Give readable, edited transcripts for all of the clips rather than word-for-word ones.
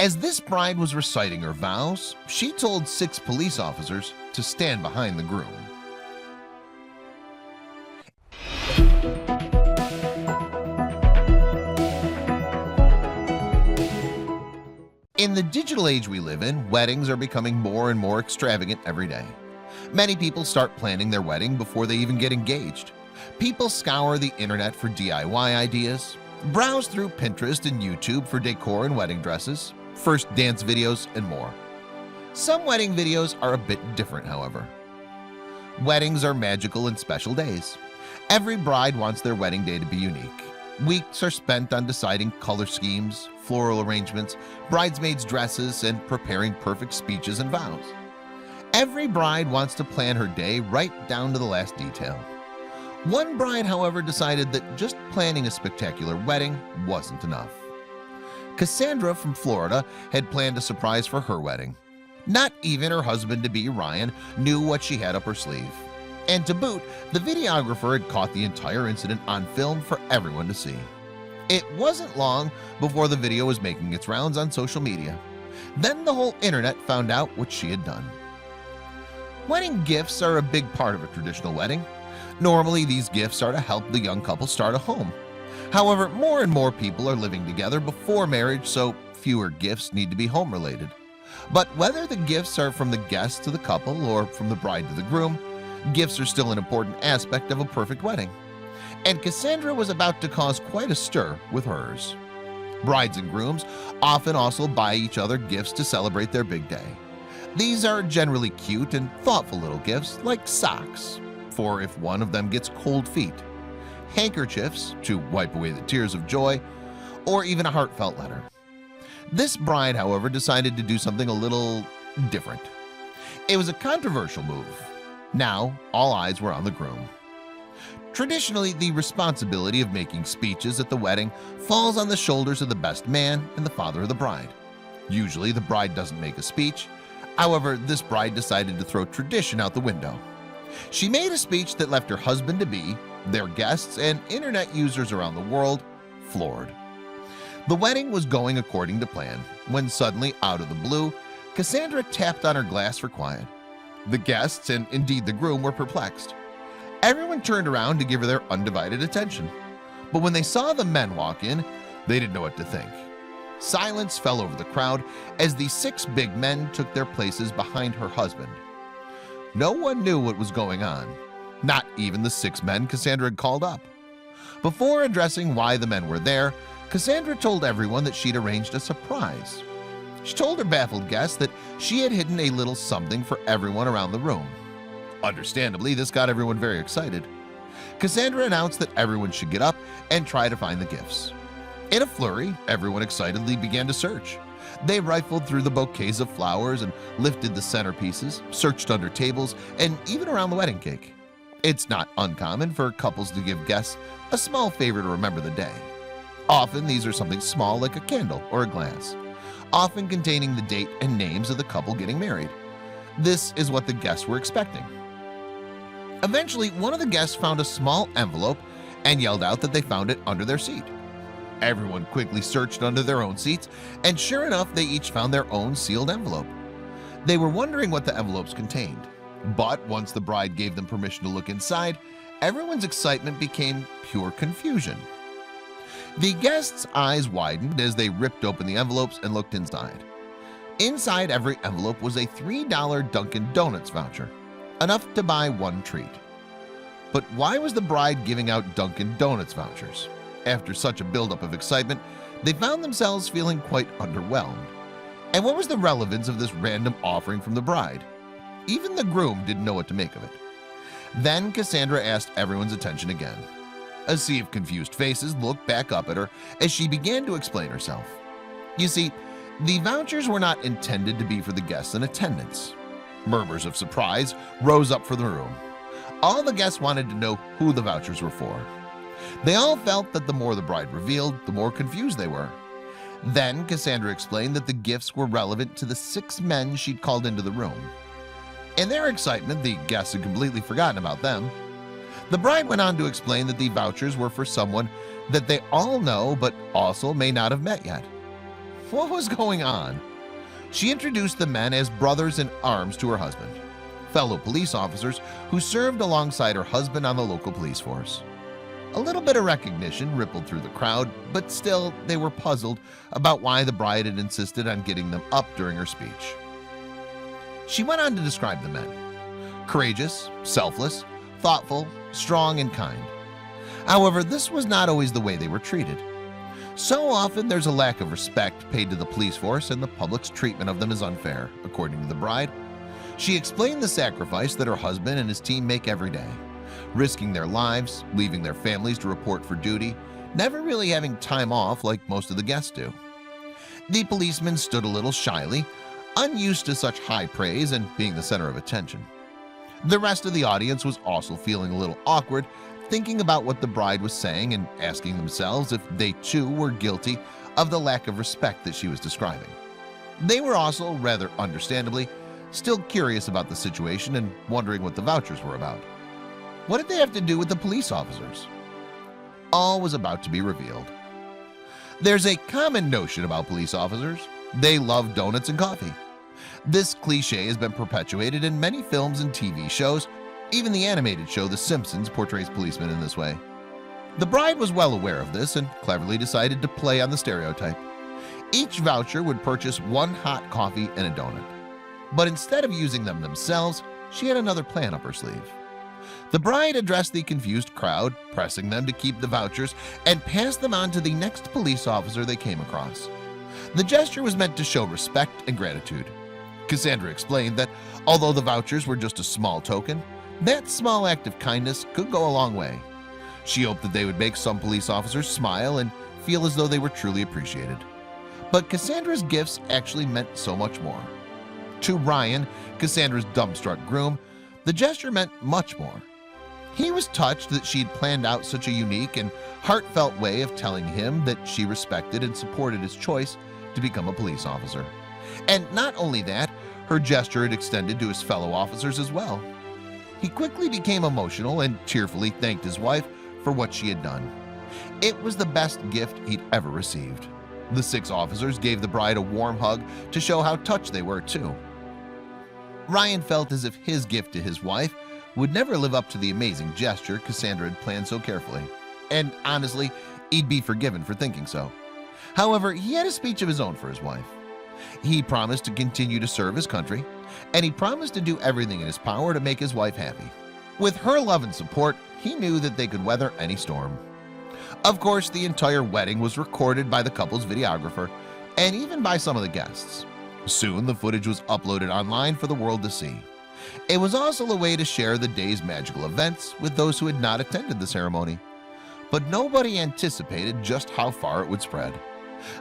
As this bride was reciting her vows, she told 6 police officers to stand behind the groom. In the digital age we live in, weddings are becoming more and more extravagant every day. Many people start planning their wedding before they even get engaged. People scour the internet for DIY ideas, browse through Pinterest and YouTube for decor and wedding dresses, first dance videos, and more. Some wedding videos are a bit different, however. Weddings are magical and special days. Every bride wants their wedding day to be unique. Weeks are spent on deciding color schemes, floral arrangements, bridesmaids' dresses, and preparing perfect speeches and vows. Every bride wants to plan her day right down to the last detail. One bride, however, decided that just planning a spectacular wedding wasn't enough. Cassandra from Florida had planned a surprise for her wedding. Not even her husband-to-be, Ryan, knew what she had up her sleeve. And to boot, the videographer had caught the entire incident on film for everyone to see. It wasn't long before the video was making its rounds on social media. Then the whole internet found out what she had done. Wedding gifts are a big part of a traditional wedding. Normally, these gifts are to help the young couple start a home. However, more and more people are living together before marriage, so fewer gifts need to be home-related. But whether the gifts are from the guests to the couple or from the bride to the groom, gifts are still an important aspect of a perfect wedding. And Cassandra was about to cause quite a stir with hers. Brides and grooms often also buy each other gifts to celebrate their big day. These are generally cute and thoughtful little gifts like socks, for if one of them gets cold feet, handkerchiefs to wipe away the tears of joy, or even a heartfelt letter. This bride, however, decided to do something a little different. It was a controversial move. Now, all eyes were on the groom. Traditionally, the responsibility of making speeches at the wedding falls on the shoulders of the best man and the father of the bride. Usually, the bride doesn't make a speech. However, this bride decided to throw tradition out the window. She made a speech that left her husband-to-be, their guests, and internet users around the world floored. The wedding was going according to plan when suddenly, out of the blue, Cassandra tapped on her glass for quiet. The guests, and indeed the groom, were perplexed. Everyone turned around to give her their undivided attention. But when they saw the men walk in, they didn't know what to think. Silence fell over the crowd as the 6 big men took their places behind her husband. No one knew what was going on, not even the 6 men Cassandra had called up. Before addressing why the men were there, Cassandra told everyone that she'd arranged a surprise. She told her baffled guests that she had hidden a little something for everyone around the room. Understandably, this got everyone very excited. Cassandra announced that everyone should get up and try to find the gifts. In a flurry, everyone excitedly began to search. They rifled through the bouquets of flowers and lifted the centerpieces, searched under tables, and even around the wedding cake. It's not uncommon for couples to give guests a small favor to remember the day. Often these are something small like a candle or a glass, often containing the date and names of the couple getting married. This is what the guests were expecting. Eventually, one of the guests found a small envelope and yelled out that they found it under their seat. Everyone quickly searched under their own seats, and sure enough, they each found their own sealed envelope. They were wondering what the envelopes contained, but once the bride gave them permission to look inside, everyone's excitement became pure confusion. The guests' eyes widened as they ripped open the envelopes and looked inside. Inside every envelope was a $3 Dunkin' Donuts voucher, enough to buy one treat. But why was the bride giving out Dunkin' Donuts vouchers? After such a buildup of excitement, they found themselves feeling quite underwhelmed. And what was the relevance of this random offering from the bride? Even the groom didn't know what to make of it. Then Cassandra asked everyone's attention again. A sea of confused faces looked back up at her as she began to explain herself. You see, the vouchers were not intended to be for the guests in attendance. Murmurs of surprise rose up from the room. All the guests wanted to know who the vouchers were for. They all felt that the more the bride revealed, the more confused they were. Then Cassandra explained that the gifts were relevant to the 6 men she'd called into the room. In their excitement, the guests had completely forgotten about them. The bride went on to explain that the vouchers were for someone that they all know but also may not have met yet. What was going on? She introduced the men as brothers in arms to her husband, fellow police officers who served alongside her husband on the local police force. A little bit of recognition rippled through the crowd, but still they were puzzled about why the bride had insisted on getting them up during her speech. She went on to describe the men: courageous, selfless, thoughtful, strong, and kind. However, this was not always the way they were treated. So often there's a lack of respect paid to the police force, and the public's treatment of them is unfair, according to the bride. She explained the sacrifice that her husband and his team make every day, risking their lives, leaving their families to report for duty, never really having time off like most of the guests do. The policeman stood a little shyly, unused to such high praise and being the center of attention. The rest of the audience was also feeling a little awkward, thinking about what the bride was saying and asking themselves if they too were guilty of the lack of respect that she was describing. They were also, rather understandably, still curious about the situation and wondering what the vouchers were about. What did they have to do with the police officers? All was about to be revealed. There's a common notion about police officers: they love donuts and coffee. This cliche has been perpetuated in many films and TV shows. Even the animated show The Simpsons portrays policemen in this way. The bride was well aware of this and cleverly decided to play on the stereotype. Each voucher would purchase one hot coffee and a donut. But instead of using them themselves, she had another plan up her sleeve. The bride addressed the confused crowd, pressing them to keep the vouchers and pass them on to the next police officer they came across. The gesture was meant to show respect and gratitude. Cassandra explained that although the vouchers were just a small token, that small act of kindness could go a long way. She hoped that they would make some police officers smile and feel as though they were truly appreciated. But Cassandra's gifts actually meant so much more. To Ryan, Cassandra's dumbstruck groom, the gesture meant much more. He was touched that she'd planned out such a unique and heartfelt way of telling him that she respected and supported his choice to become a police officer. And not only that, her gesture had extended to his fellow officers as well. He quickly became emotional and tearfully thanked his wife for what she had done. It was the best gift he'd ever received. The 6 officers gave the bride a warm hug to show how touched they were too. Ryan felt as if his gift to his wife would never live up to the amazing gesture Cassandra had planned so carefully. And honestly, he'd be forgiven for thinking so. However, he had a speech of his own for his wife. He promised to continue to serve his country, and he promised to do everything in his power to make his wife happy. With her love and support, he knew that they could weather any storm. Of course, the entire wedding was recorded by the couple's videographer and even by some of the guests. Soon, the footage was uploaded online for the world to see. It was also a way to share the day's magical events with those who had not attended the ceremony. But nobody anticipated just how far it would spread.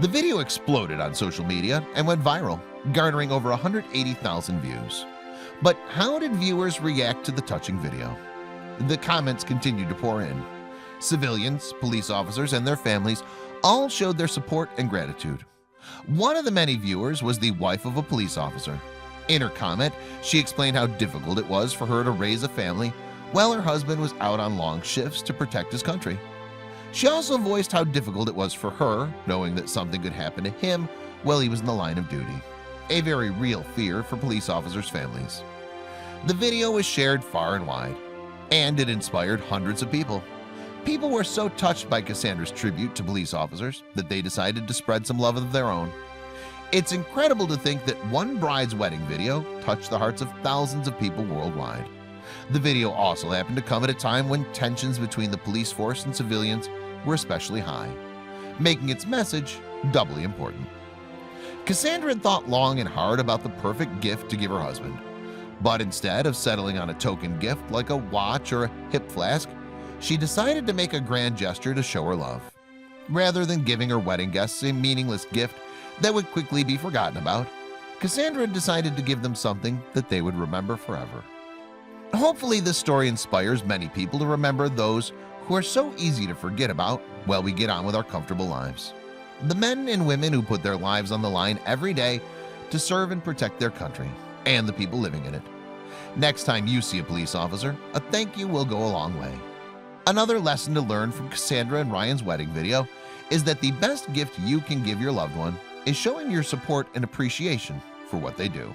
The video exploded on social media and went viral, garnering over 180,000 views. But how did viewers react to the touching video? The comments continued to pour in. Civilians, police officers, and their families all showed their support and gratitude. One of the many viewers was the wife of a police officer. In her comment, she explained how difficult it was for her to raise a family while her husband was out on long shifts to protect his country. She also voiced how difficult it was for her, knowing that something could happen to him while he was in the line of duty. A very real fear for police officers' families. The video was shared far and wide, and it inspired hundreds of people. People were so touched by Cassandra's tribute to police officers that they decided to spread some love of their own. It's incredible to think that one bride's wedding video touched the hearts of thousands of people worldwide. The video also happened to come at a time when tensions between the police force and civilians were especially high, making its message doubly important. Cassandra had thought long and hard about the perfect gift to give her husband. But instead of settling on a token gift like a watch or a hip flask, she decided to make a grand gesture to show her love. Rather than giving her wedding guests a meaningless gift that would quickly be forgotten about, Cassandra decided to give them something that they would remember forever. Hopefully this story inspires many people to remember those who are so easy to forget about while we get on with our comfortable lives. The men and women who put their lives on the line every day to serve and protect their country and the people living in it. Next time you see a police officer, a thank you will go a long way. Another lesson to learn from Cassandra and Ryan's wedding video is that the best gift you can give your loved one is showing your support and appreciation for what they do.